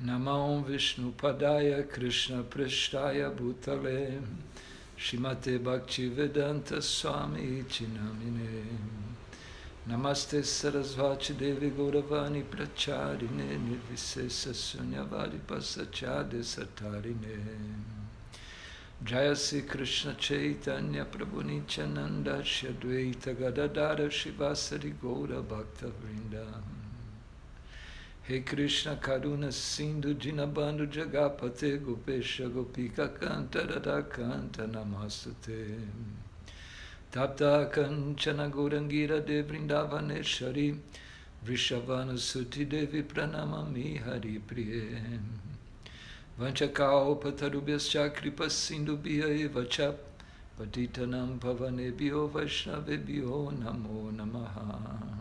Namo Vishnu Padaya Krishna Prishtaya Bhutale Shrimate Bhaktivedanta Swami Chinamine Namaste Sarasvati Devi Gauravani Pracharine Nirvisesa Sunyavadi Pasachade Satarine Jaya Sri Krishna Chaitanya Prabhu Nityananda Shri Advaita Gadadara Shivasari Gaura Bhakta Vrinda He Krishna Karuna Sindhu Dinabandhu Jagapate Gopesha Gopika Kanta Radha Kanta Namastate Tapta Kanchana Gaurangira De Vrindavaneshwari Vrishavana Suti Devi Pranamami Hari Priye Vanchakao Patarubhyascha Kripa Sindhu Bhya Eva Chap Patitanam Pavanebhyo Vaishnavebhyo Namo Namaha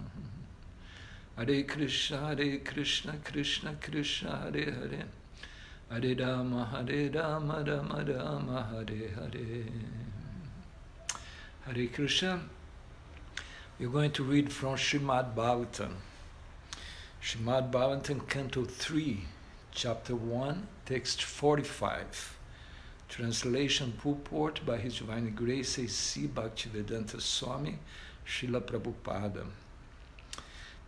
Hare Krishna, Krishna Krishna, Hare Hare, Hare Rama, Rama Rama, Hare Hare. Hare Krishna. We're going to read from Srimad Bhagavatam. Srimad Bhagavatam, Canto 3, Chapter 1, Text 45. Translation purport by His Divine Grace A.C. Bhaktivedanta Swami, Srila Prabhupada.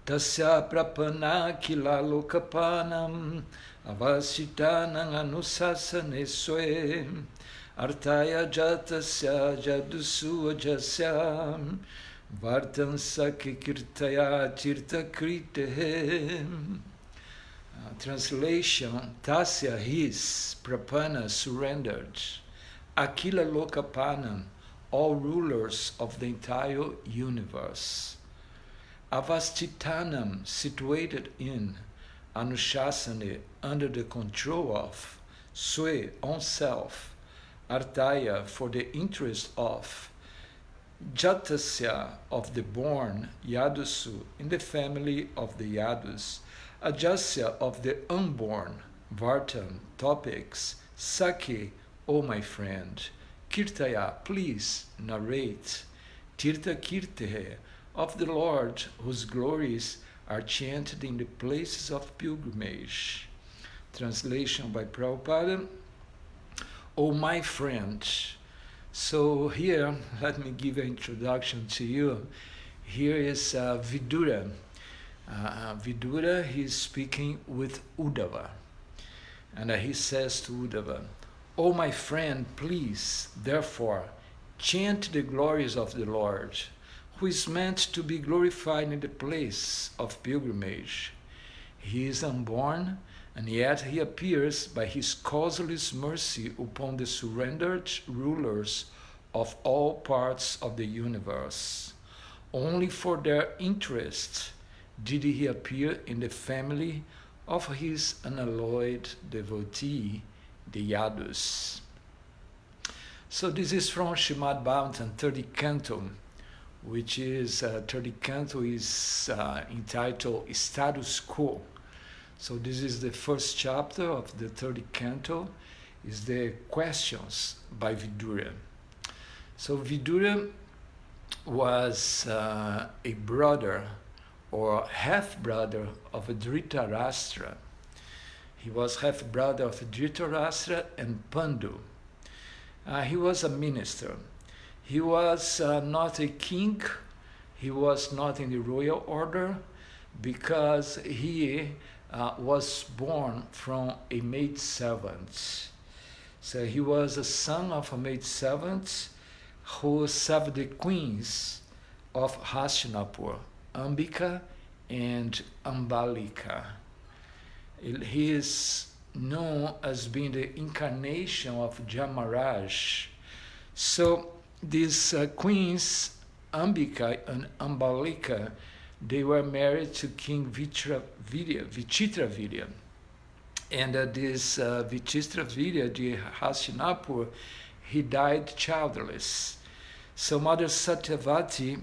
Tasya prapannākhila-lokapānām avasthitānām anuśāsane swe arthāya jātasya yaduṣu ajasya vārtāṁ sakhe kīrtaya tīrtha-kīrteḥ. Translation: Tasya, his, prapanna, surrendered, akhila-loka-pānām, all rulers of the entire universe. Avasthitānām, situated in, anuśāsane, under the control of, swe, on self, arthāya, for the interest of, jātasya, of the born, yaduṣu, in the family of the Yadus, ajasya, of the unborn, vārtāṁ, topics, sakhe, O my friend, kīrtaya, please narrate, tīrtha-kīrteḥ, of the Lord, whose glories are chanted in the places of pilgrimage. Translation by Prabhupada. Oh, my friend. So here, let me give an introduction to you. Here is Vidura. Vidura, he's speaking with Uddhava. And he says to Uddhava, oh, my friend, please, therefore, chant the glories of the Lord, who is meant to be glorified in the place of pilgrimage. He is unborn, and yet he appears by his causeless mercy upon the surrendered rulers of all parts of the universe. Only for their interest did he appear in the family of his unalloyed devotee, the Yadus. So this is from Srimad Bhagavatam, 30th Canto, which is, 30th Canto is entitled Status Quo. So this is the first chapter of the 30th Canto, is the questions by Vidura. So Vidura was a brother or half-brother of Dhritarashtra. He was half-brother of Dhritarashtra and Pandu. He was a minister. He was not a king, he was not in the royal order, because he was born from a maidservant. So he was a son of a maidservant who served the queens of Hastinapur, Ambika and Ambalika. He is known as being the incarnation of Jamaraj. So these queens, Ambika and Ambalika, they were married to King Vichitravirya. And this Vichitravirya, the Hastinapur, he died childless. So Mother Satyavati,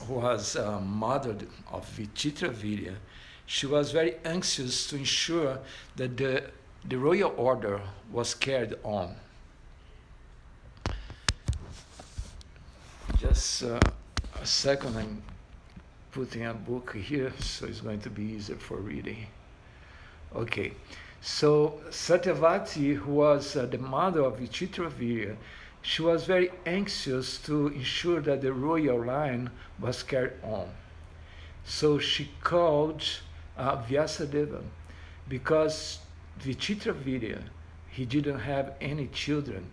who was mother of Vichitravirya, she was very anxious to ensure that the royal order was carried on. Just a second, I'm putting a book here, so it's going to be easier for reading. Okay, so Satyavati, who was the mother of Vichitravirya, she was very anxious to ensure that the royal line was carried on. So she called Vyasadeva, because Vichitravirya, he didn't have any children.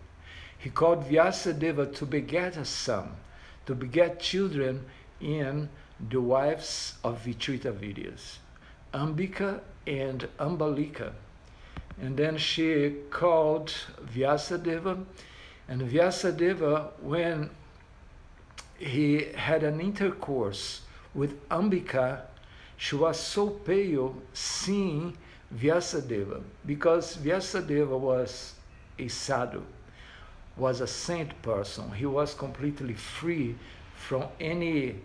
He called Vyasadeva to beget a son, to beget children in the wives of Vichitraviryas, Ambika and Ambalika. And then she called Vyasadeva, and Vyasadeva, when he had an intercourse with Ambika, she was so pale seeing Vyasadeva, because Vyasadeva was a sadhu, was a saint person. He was completely free from any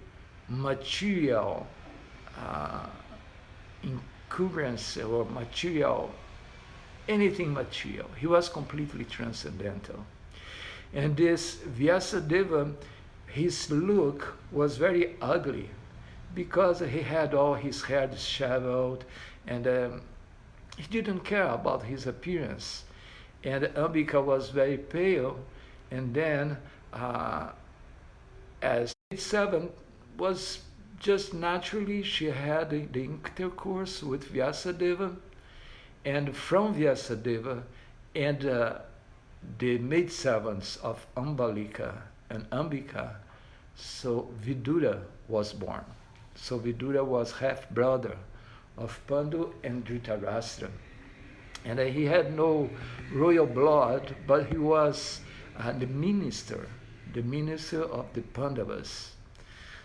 material incumbrance or material, anything material. He was completely transcendental. And this Vyasadeva, his look was very ugly, because he had all his hair disheveled, and he didn't care about his appearance. And Ambika was very pale, and then as 7 was just naturally, she had the intercourse with Vyasadeva, and from Vyasadeva and the maidservants of Ambalika and Ambika, so Vidura was born. So Vidura was half-brother of Pandu and Dhritarashtra. And he had no royal blood, but he was the minister of the Pandavas.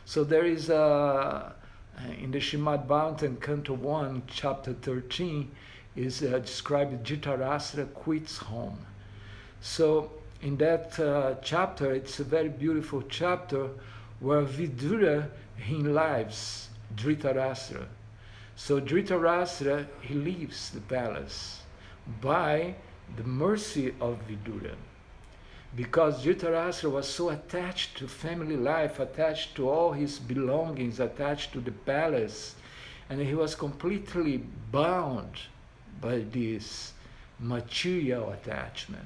So there is in the Srimad Bhagavatam, Canto 1, Chapter 13, is described Dhritarashtra quits home. So in that chapter, it's a very beautiful chapter where Vidura, he lives Dhritarashtra. So Dhritarashtra, he leaves the palace by the mercy of Vidura, because Dhritarashtra was so attached to family life, attached to all his belongings, attached to the palace, and he was completely bound by this material attachment.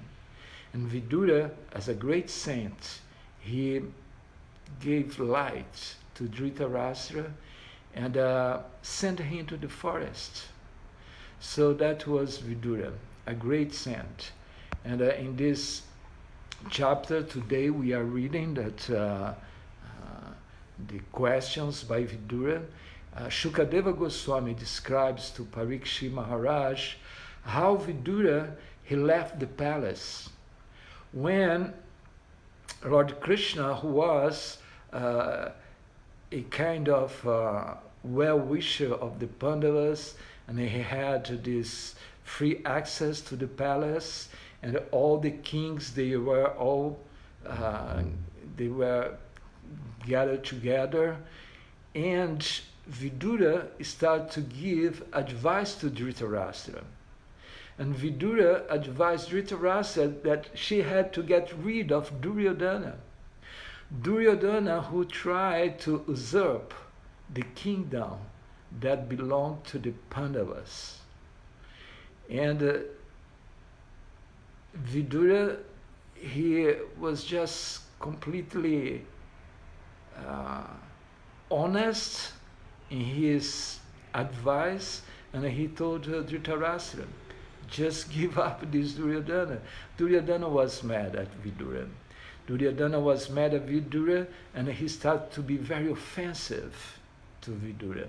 And Vidura, as a great saint, he gave light to Dhritarashtra and sent him to the forest. So that was Vidura, a great saint. And in this chapter today we are reading that the questions by Vidura. Shukadeva Goswami describes to Parikshit Maharaj how Vidura, he left the palace when Lord Krishna, who was a kind of well-wisher of the Pandavas, and he had this free access to the palace, and all the kings, they were gathered together, and Vidura started to give advice to Dhritarashtra. And Vidura advised Dhritarashtra that she had to get rid of Duryodhana. Duryodhana, who tried to usurp the kingdom that belonged to the Pandavas. And Vidura, he was just completely honest in his advice, and he told Dhritarashtra, just give up this Duryodhana. Duryodhana was mad at Vidura. Duryodhana was mad at Vidura, and he started to be very offensive to Vidura,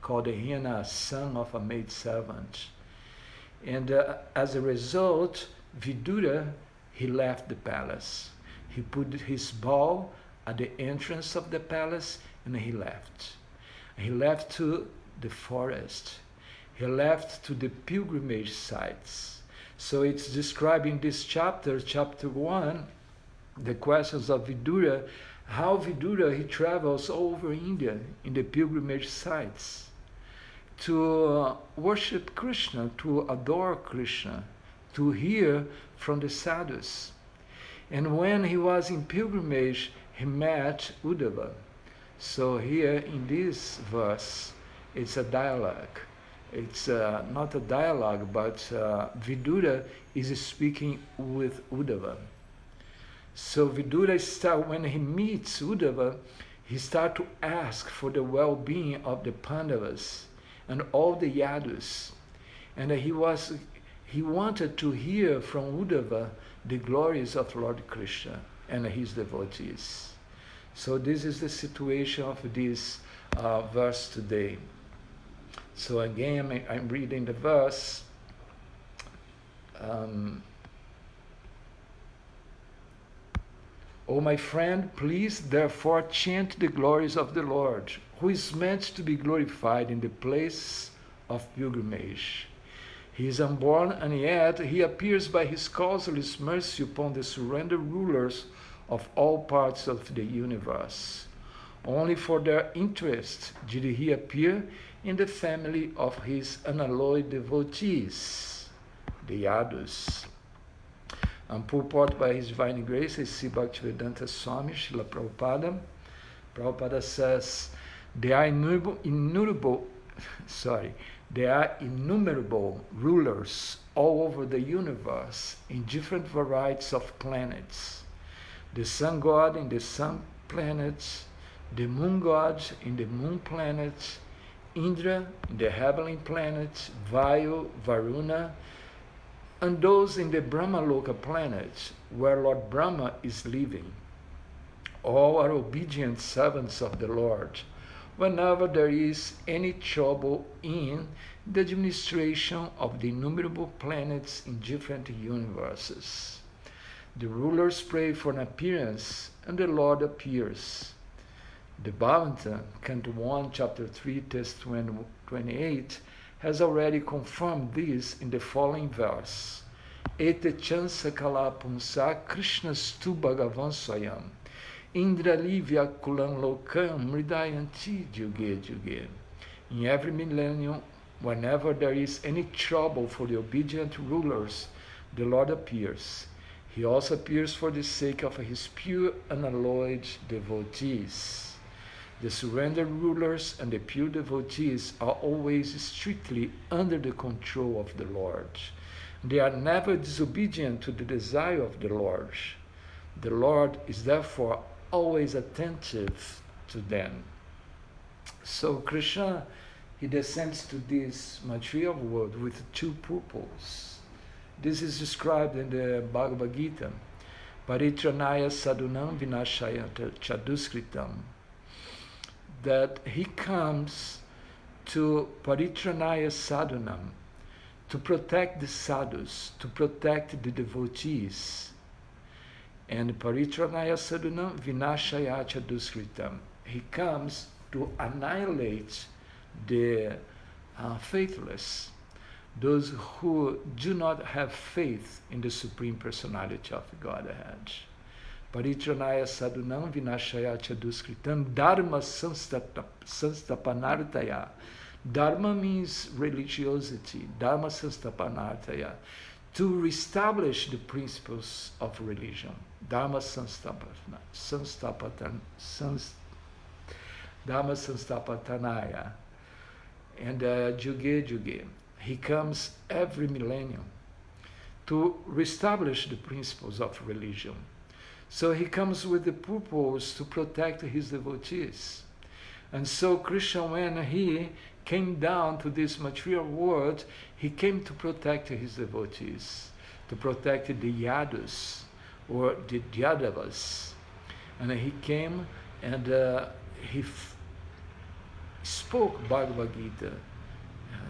called him a son of a maidservant. And as a result, Vidura, he left the palace. He put his ball at the entrance of the palace, and he left. He left to the forest. He left to the pilgrimage sites. So it's described in this chapter, chapter 1, the questions of Vidura, how Vidura, he travels over India in the pilgrimage sites to worship Krishna, to adore Krishna, to hear from the sadhus. And when he was in pilgrimage, he met Uddhava. So here in this verse, it's a dialogue. It's not a dialogue, but Vidura is speaking with Uddhava. So Vidura when he meets Uddhava, he starts to ask for the well-being of the Pandavas and all the Yadus. And he wanted to hear from Uddhava the glories of Lord Krishna and his devotees. So this is the situation of this verse today. So again, I'm reading the verse. O my friend, please therefore chant the glories of the Lord, who is meant to be glorified in the place of pilgrimage. He is unborn, and yet he appears by his causeless mercy upon the surrendered rulers of all parts of the universe. Only for their interest did he appear in the family of his unalloyed devotees, the Yadus. And purport by His Divine Grace, A.C. Bhaktivedanta Swami, Srila Prabhupada. Prabhupada says, there are innumerable rulers all over the universe in different varieties of planets. The sun god in the sun planets, the moon god in the moon planets, Indra in the heavenly planets, Vayu, Varuna, and those in the Brahma-loka planets, where Lord Brahma is living. All are obedient servants of the Lord, whenever there is any trouble in the administration of the innumerable planets in different universes. The rulers pray for an appearance, and the Lord appears. The Bhagavatam, Canto 1, Chapter 3, Text 28, has already confirmed this in the following verse. Ete chansa kala punsa Krishnastu Bhagavan Swayam Indra livya kulan lokam mridayanti juge juge. In every millennium, whenever there is any trouble for the obedient rulers, the Lord appears. He also appears for the sake of his pure unalloyed devotees. The surrendered rulers and the pure devotees are always strictly under the control of the Lord. They are never disobedient to the desire of the Lord. The Lord is therefore always attentive to them. So Krishna, he descends to this material world with two purposes. This is described in the Bhagavad Gita. Paritranaya sadhunam vinashaya chaduskritam. That he comes to paritranaya sadhunam, to protect the sadhus, to protect the devotees. And paritranaya sadhunam vinashaya chaduskritam. He comes to annihilate the faithless, those who do not have faith in the Supreme Personality of Godhead. Paritranaya sadhunam vinashaya chaduskritam dharma sanstapanarthāya. Dharma means religiosity. Dharma sanstapanarthāya. To reestablish the principles of religion. Dharma sanstapatanaya. And juge juge. He comes every millennium to reestablish the principles of religion. So he comes with the purpose to protect his devotees. And so Krishna, when he came down to this material world, he came to protect his devotees, to protect the Yadus, or the Yadavas. And he came and he spoke Bhagavad Gita,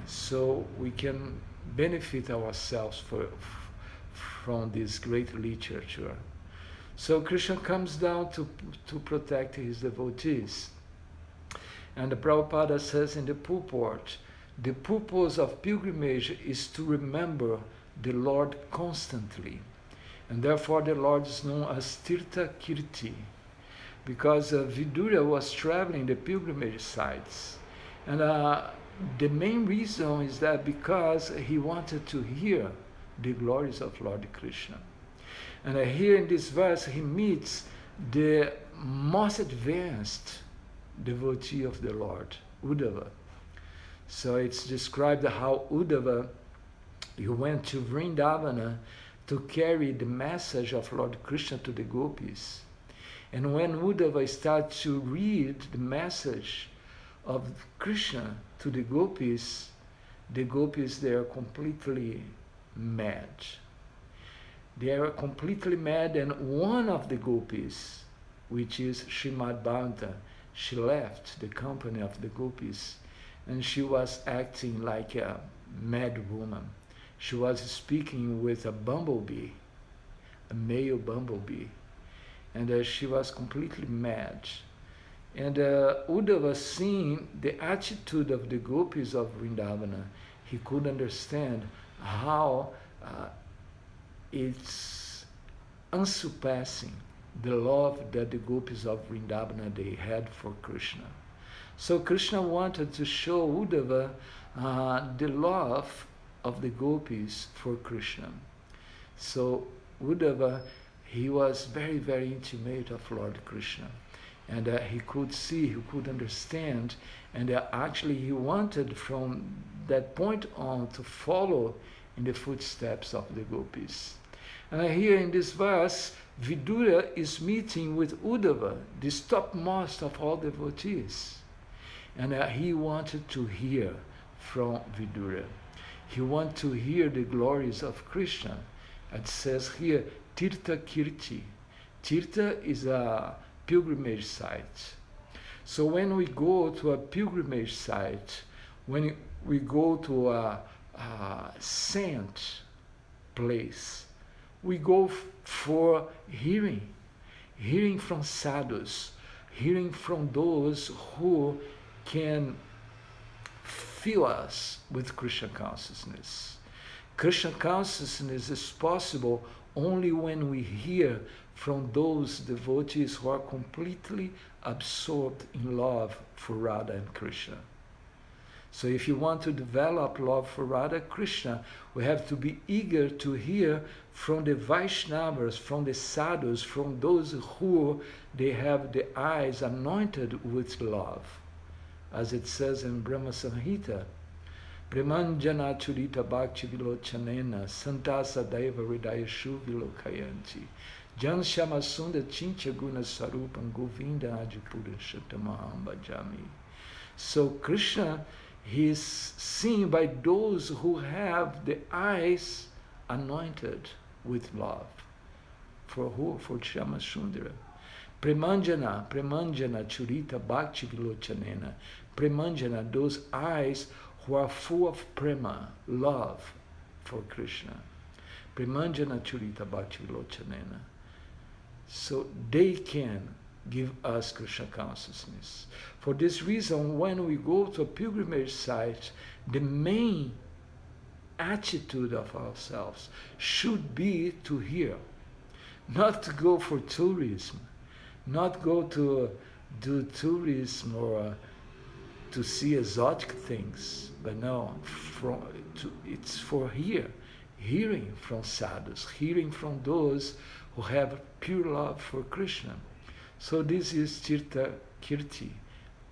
so we can benefit ourselves from this great literature. So Krishna comes down to protect his devotees. And the Prabhupada says in the purport, the purpose of pilgrimage is to remember the Lord constantly. And therefore the Lord is known as tīrtha-kīrteḥ, because Vidura was traveling the pilgrimage sites. And the main reason is that because he wanted to hear the glories of Lord Krishna. And here in this verse, he meets the most advanced devotee of the Lord, Uddhava. So it's described how Uddhava, he went to Vrindavana to carry the message of Lord Krishna to the gopis. And when Uddhava started to read the message of Krishna to the gopis, they are completely mad. They are completely mad, and one of the gopis, which is Srimad Bhagavatam, she left the company of the gopis, and she was acting like a mad woman. She was speaking with a bumblebee, a male bumblebee, and she was completely mad. And Uddhava, seeing the attitude of the gopis of Vrindavana, he could understand how it's unsurpassing the love that the gopis of Vrindavana they had for Krishna. So Krishna wanted to show Uddhava the love of the gopis for Krishna. So Uddhava, he was very, very intimate of Lord Krishna. And he could see, he could understand, and actually he wanted from that point on to follow in the footsteps of the gopis. And here in this verse, Vidura is meeting with Uddhava, the topmost of all devotees. And he wanted to hear from Vidura. He wanted to hear the glories of Krishna. It says here, tīrtha-kīrteḥ. Tirtha is a pilgrimage site. So when we go to a pilgrimage site, when we go to a saint place, we go for hearing from sadhus, hearing from those who can fill us with Krishna consciousness. Krishna consciousness is possible only when we hear from those devotees who are completely absorbed in love for Radha and Krishna. So if you want to develop love for Radha Krishna, we have to be eager to hear from the Vaishnavas, from the sadhus, from those who they have the eyes anointed with love. As it says in Brahma Samhita, Premanjana churita bhakti vilochanena santasa daiva hridayashu vilokayanti jan shamasunda chincha guna sarupam govinda adipura shatamaham bhajami. So Krishna, he is seen by those who have the eyes anointed with love. For who? For Shyamasundara. Premanjana churita bhakti vilochanena. Premanjana, those eyes who are full of prema, love for Krishna. Premanjana churita bhakti vilochanena. So they can give us Krishna consciousness. For this reason, when we go to a pilgrimage site, the main attitude of ourselves should be to hear, not to go for tourism, not go to do tourism or to see exotic things, but no, it's for hearing from sadhus, hearing from those who have pure love for Krishna. So this is tīrtha-kīrteḥ,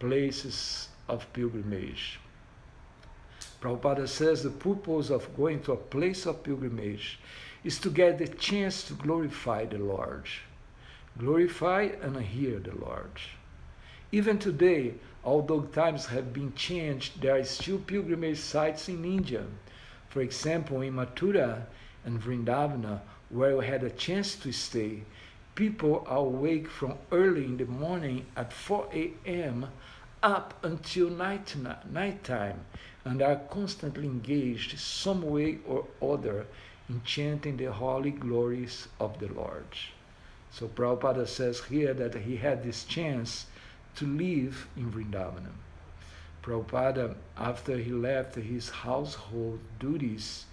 places of pilgrimage. Prabhupada says the purpose of going to a place of pilgrimage is to get the chance to glorify the Lord. Glorify and hear the Lord. Even today, although times have been changed, there are still pilgrimage sites in India. For example, in Mathura and Vrindavana, where we had a chance to stay, people are awake from early in the morning at 4 a.m. up until nighttime, and are constantly engaged some way or other in chanting the holy glories of the Lord. So Prabhupada says here that he had this chance to live in Vrindavana. Prabhupada, after he left his household duties,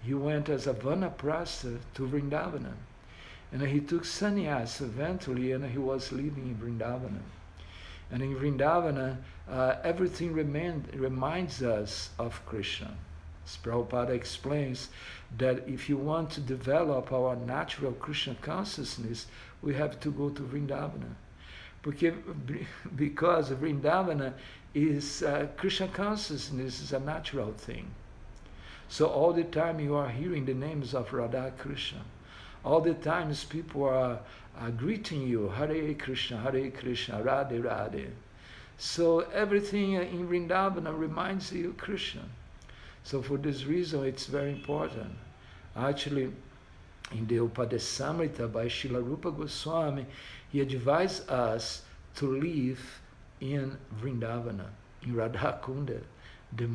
he went as a vanaprastha to Vrindavana. And he took sannyas eventually, and he was living in Vrindavana. And in Vrindavana, everything reminds us of Krishna. As Prabhupada explains that if you want to develop our natural Krishna consciousness, we have to go to Vrindavana. because Vrindavana is Krishna consciousness is a natural thing. So all the time you are hearing the names of Radha Krishna. All the times people are greeting you, Hare Krishna, Radhe Radhe. So everything in Vrindavana reminds you of Krishna. So for this reason it's very important. Actually, in the Upadesamrita by Srila Rupa Goswami, he advised us to live in Vrindavana, in Radha Kunda, the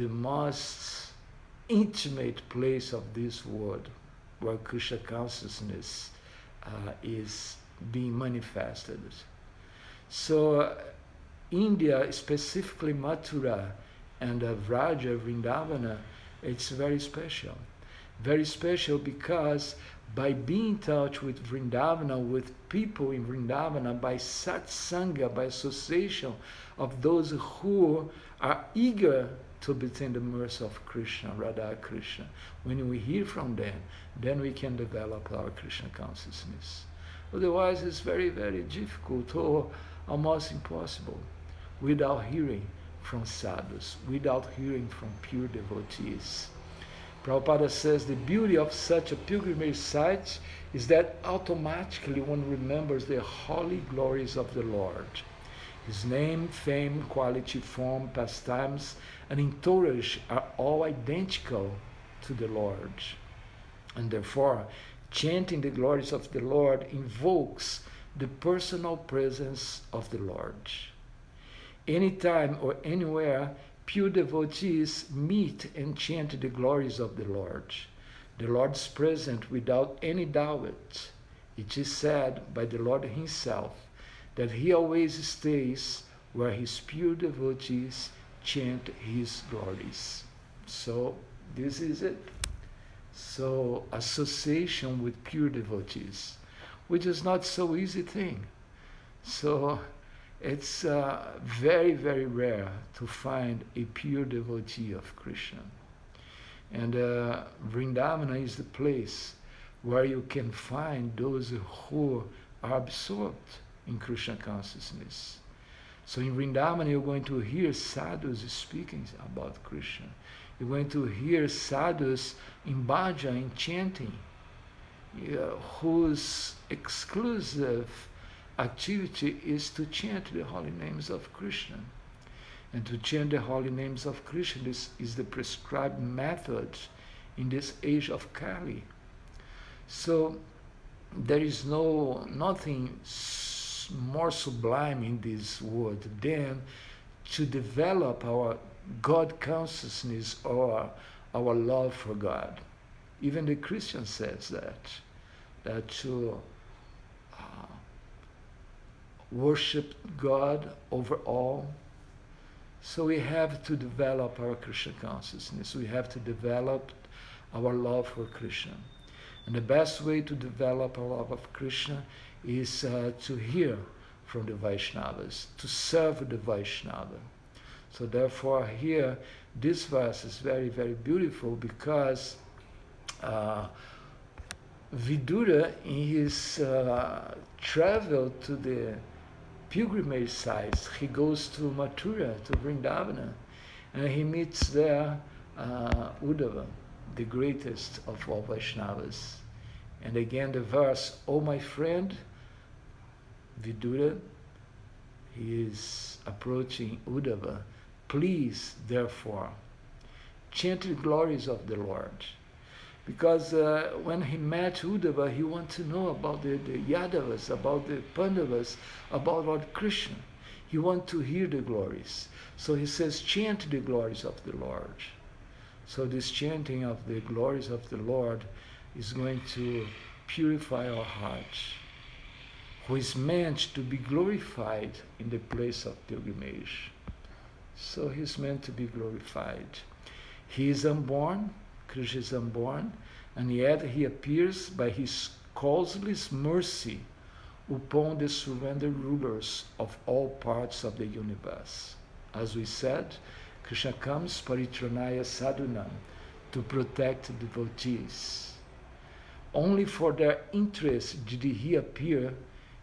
most intimate place of this world, where Krishna consciousness is being manifested. So India, specifically Mathura and Vraja, Vrindavana, it's very special. Very special because by being in touch with Vrindavana, with people in Vrindavana, by satsanga, by association of those who are eager to obtain the mercy of Krishna, Radha Krishna, when we hear from them, then we can develop our Krishna consciousness. Otherwise, it's very, very difficult or almost impossible without hearing from sadhus, without hearing from pure devotees. Prabhupada says the beauty of such a pilgrimage site is that automatically one remembers the holy glories of the Lord. His name, fame, quality, form, pastimes, and entourage are all identical to the Lord. And therefore, chanting the glories of the Lord invokes the personal presence of the Lord. Anytime or anywhere, pure devotees meet and chant the glories of the Lord. The Lord is present without any doubt. It is said by the Lord himself that he always stays where his pure devotees chant his glories. So this is it. So association with pure devotees, which is not so easy thing. So it's very, very rare to find a pure devotee of Krishna. And Vrindavana is the place where you can find those who are absorbed in Krishna consciousness. So in Vrindavana you're going to hear sadhus speaking about Krishna. You're going to hear sadhus in bhajan, in chanting, whose exclusive activity is to chant the holy names of Krishna. And to chant the holy names of Krishna, this is the prescribed method in this age of Kali. So there is nothing more sublime in this world than to develop our God consciousness or our love for God. Even the Christian says that to worship God over all. So we have to develop our Krishna consciousness. We have to develop our love for Krishna. And the best way to develop our love of Krishna is to hear from the Vaishnavas, to serve the Vaishnava. So therefore here, this verse is very, very beautiful because Vidura, in his travel to the pilgrimage sites, he goes to Mathura, to Vrindavana, and he meets there Uddhava, the greatest of all Vaishnavas. And again the verse, "Oh my friend," Vidura, he is approaching Uddhava, "please, therefore, chant the glories of the Lord." Because when he met Uddhava, he wanted to know about the Yadavas, about the Pandavas, about Lord Krishna. He wanted to hear the glories. So he says, chant the glories of the Lord. So this chanting of the glories of the Lord is going to purify our hearts, who is meant to be glorified in the place of pilgrimage. So he's meant to be glorified. He is unborn, Krishna is unborn, and yet he appears by his causeless mercy upon the surrendered rulers of all parts of the universe. As we said, Krishna comes paritranaya sadhunam, to protect devotees. only for their interest did he appear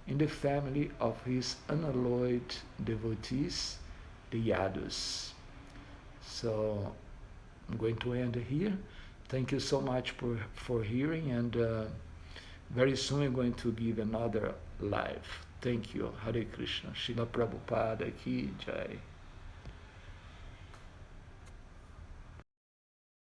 in the family of his unalloyed devotees, the Yadus. So I'm going to end here. Thank you so much for hearing, and very soon I'm going to give another live. Thank you. Hare Krishna. Srila Prabhupada ki jai.